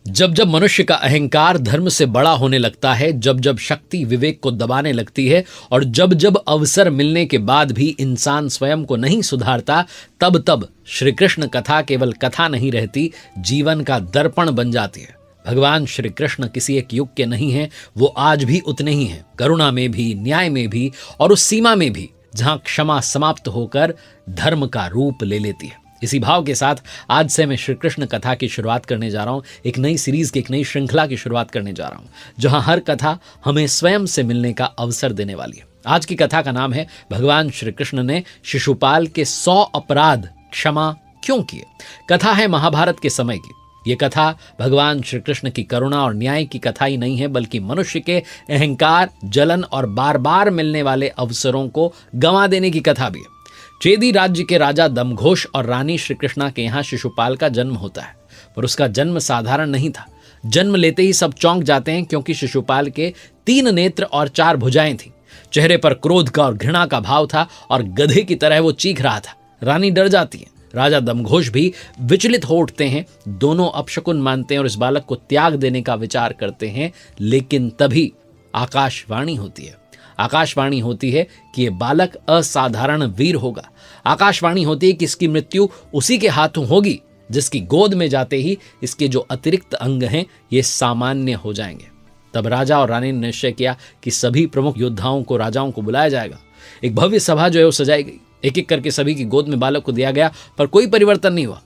जब जब मनुष्य का अहंकार धर्म से बड़ा होने लगता है, जब जब शक्ति विवेक को दबाने लगती है और जब जब अवसर मिलने के बाद भी इंसान स्वयं को नहीं सुधारता, तब तब श्री कृष्ण कथा केवल कथा नहीं रहती, जीवन का दर्पण बन जाती है। भगवान श्री कृष्ण किसी एक युग के नहीं हैं, वो आज भी उतने ही हैं, करुणा में भी, न्याय में भी और उस सीमा में भी जहां क्षमा समाप्त होकर धर्म का रूप ले लेती है। इसी भाव के साथ आज से मैं श्री कृष्ण कथा की शुरुआत करने जा रहा हूं, एक नई सीरीज की, एक नई श्रृंखला की शुरुआत करने जा रहा हूं, जहां हर कथा हमें स्वयं से मिलने का अवसर देने वाली है। आज की कथा का नाम है भगवान श्री कृष्ण ने शिशुपाल के 100 अपराध क्षमा क्यों किए। कथा है महाभारत के समय की। ये कथा भगवान श्री कृष्ण की करुणा और न्याय की कथा ही नहीं है, बल्कि मनुष्य के अहंकार, जलन और बार बार मिलने वाले अवसरों को गंवा देने की कथा भी है। चेदी राज्य के राजा दमघोष और रानी श्री कृष्णा के यहाँ शिशुपाल का जन्म होता है, पर उसका जन्म साधारण नहीं था। जन्म लेते ही सब चौंक जाते हैं, क्योंकि शिशुपाल के 3 नेत्र और 4 भुजाएं थीं। चेहरे पर क्रोध का और घृणा का भाव था और गधे की तरह वो चीख रहा था। रानी डर जाती है, राजा दमघोष भी विचलित हो उठते हैं। दोनों अपशकुन मानते हैं और इस बालक को त्याग देने का विचार करते हैं। लेकिन तभी आकाशवाणी होती है। आकाशवाणी होती है कि ये बालक असाधारण वीर होगा। आकाशवाणी होती है कि इसकी मृत्यु उसी के हाथों होगी जिसकी गोद में जाते ही इसके जो अतिरिक्त अंग हैं ये सामान्य हो जाएंगे। तब राजा और रानी ने निश्चय किया कि सभी प्रमुख योद्धाओं को, राजाओं को बुलाया जाएगा। एक भव्य सभा जो है वो सजाई गई। एक एक करके सभी की गोद में बालक को दिया गया, पर कोई परिवर्तन नहीं हुआ।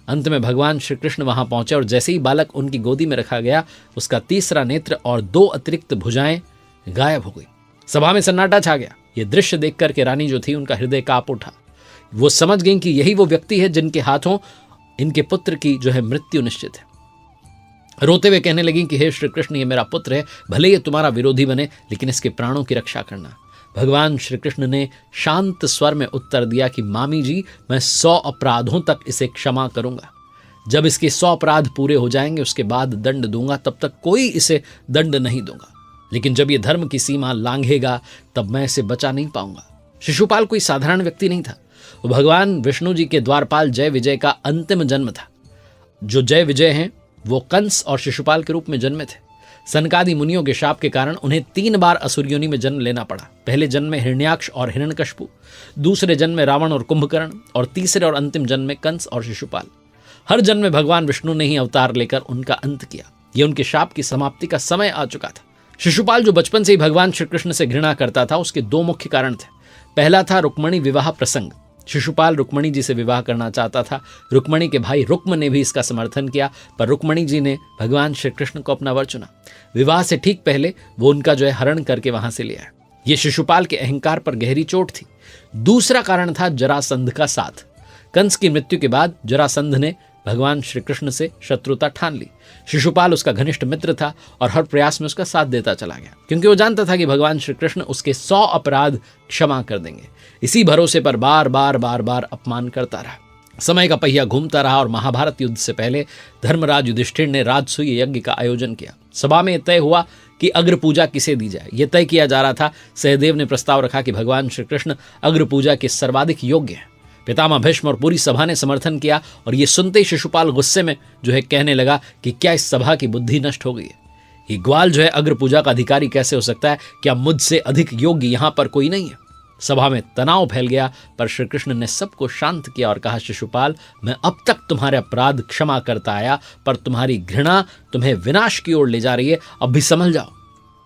अंत में भगवान श्री कृष्ण वहां पहुंचे और जैसे ही बालक उनकी गोदी में रखा गया, उसका 3रा नेत्र और 2 अतिरिक्त भुजाएं गायब हो गई। सभा में सन्नाटा छा गया। ये दृश्य देख करके रानी जो थी, उनका हृदय कांप उठा। वो समझ गई कि यही वो व्यक्ति है जिनके हाथों इनके पुत्र की जो है मृत्यु निश्चित है। रोते हुए कहने लगी कि हे श्री कृष्ण, ये मेरा पुत्र है, भले ये तुम्हारा विरोधी बने, लेकिन इसके प्राणों की रक्षा करना। भगवान श्री कृष्ण ने शांत स्वर में उत्तर दिया कि मामी जी, मैं 100 अपराधों तक इसे क्षमा करूंगा। जब इसके 100 अपराध पूरे हो जाएंगे उसके बाद दंड दूंगा, तब तक कोई इसे दंड नहीं दूंगा। लेकिन जब ये धर्म की सीमा लांघेगा तब मैं इसे बचा नहीं पाऊंगा। शिशुपाल कोई साधारण व्यक्ति नहीं था। वो भगवान विष्णु जी के द्वारपाल जय विजय का अंतिम जन्म था। जो जय विजय हैं वो कंस और शिशुपाल के रूप में जन्मे थे। सनकादि मुनियों के शाप के कारण उन्हें 3 बार असुर योनि में जन्म लेना पड़ा। पहले जन्म में हिरण्याक्ष और हिरण्यकश्यपु, दूसरे जन्म में रावण और कुंभकर्ण, और तीसरे और अंतिम जन्म में कंस और शिशुपाल। हर जन्म में भगवान विष्णु ने ही अवतार लेकर उनका अंत किया। ये उनके शाप की समाप्ति का समय आ चुका था। शिशुपाल जो बचपन से ही भगवान श्री कृष्ण से घृणा करता था, उसके 2 मुख्य कारण थे। पहला था रुक्मणी विवाह प्रसंग। शिशुपाल रुक्मणी जी से विवाह करना चाहता था। रुक्मणी के भाई रुक्म ने भी इसका समर्थन किया, पर रुक्मणी जी ने भगवान श्री कृष्ण को अपना वर चुना। विवाह से ठीक पहले वो उनका जो है हरण करके वहां से ले आया। ये शिशुपाल के अहंकार पर गहरी चोट थी। दूसरा कारण था जरासंध का साथ। कंस की मृत्यु के बाद जरासंध ने भगवान श्री कृष्ण से शत्रुता ठान ली। शिशुपाल उसका घनिष्ठ मित्र था और हर प्रयास में उसका साथ देता चला गया, क्योंकि वो जानता था कि भगवान श्री कृष्ण उसके 100 अपराध क्षमा कर देंगे। इसी भरोसे पर बार बार अपमान करता रहा। समय का पहिया घूमता रहा और महाभारत युद्ध से पहले धर्मराज युधिष्ठिर ने राजसूय यज्ञ का आयोजन किया। सभा में तय हुआ कि अग्र पूजा किसे दी जाए। यह तय किया जा रहा था। सहदेव ने प्रस्ताव रखा कि भगवान श्री कृष्ण अग्र पूजा के सर्वाधिक योग्य हैं। पितामह भीष्म और पूरी सभा ने समर्थन किया, और ये सुनते ही शिशुपाल गुस्से में जो है कहने लगा कि क्या इस सभा की बुद्धि नष्ट हो गई है? ये ग्वाल जो है अग्र पूजा का अधिकारी कैसे हो सकता है? क्या मुझसे अधिक योग्य यहां पर कोई नहीं है? सभा में तनाव फैल गया, पर श्री कृष्ण ने सबको शांत किया और कहा, शिशुपाल, मैं अब तक तुम्हारे अपराध क्षमा करता आया, पर तुम्हारी घृणा तुम्हें विनाश की ओर ले जा रही है, अब भी संभल जाओ।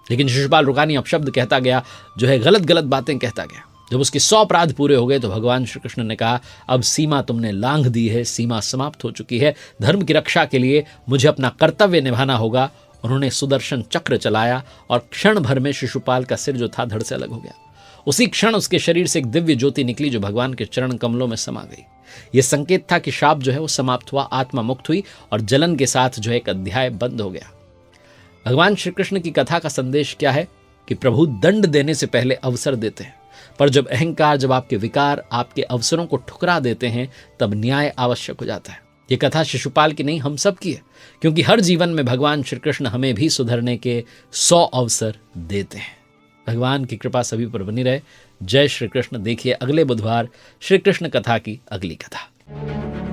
लेकिन शिशुपाल रुकानी अपशब्द कहता गया, जो है गलत बातें कहता गया। जब उसके 100 अपराध पूरे हो गए तो भगवान श्री कृष्ण ने कहा, अब सीमा तुमने लांघ दी है, सीमा समाप्त हो चुकी है। धर्म की रक्षा के लिए मुझे अपना कर्तव्य निभाना होगा। उन्होंने सुदर्शन चक्र चलाया और क्षण भर में शिशुपाल का सिर जो था धड़ से अलग हो गया। उसी क्षण उसके शरीर से एक दिव्य ज्योति निकली जो भगवान के चरण कमलों में समा गई। यह संकेत था कि शाप जो है वो समाप्त हुआ, आत्मा मुक्त हुई और जलन के साथ जो है एक अध्याय बंद हो गया। भगवान श्री कृष्ण की कथा का संदेश क्या है कि प्रभु दंड देने से पहले अवसर देते हैं, पर जब अहंकार, जब आपके विकार आपके अवसरों को ठुकरा देते हैं, तब न्याय आवश्यक हो जाता है। ये कथा शिशुपाल की नहीं, हम सब की है, क्योंकि हर जीवन में भगवान श्री कृष्ण हमें भी सुधरने के 100 अवसर देते हैं। भगवान की कृपा सभी पर बनी रहे। जय श्री कृष्ण। देखिए अगले बुधवार श्री कृष्ण कथा की अगली कथा।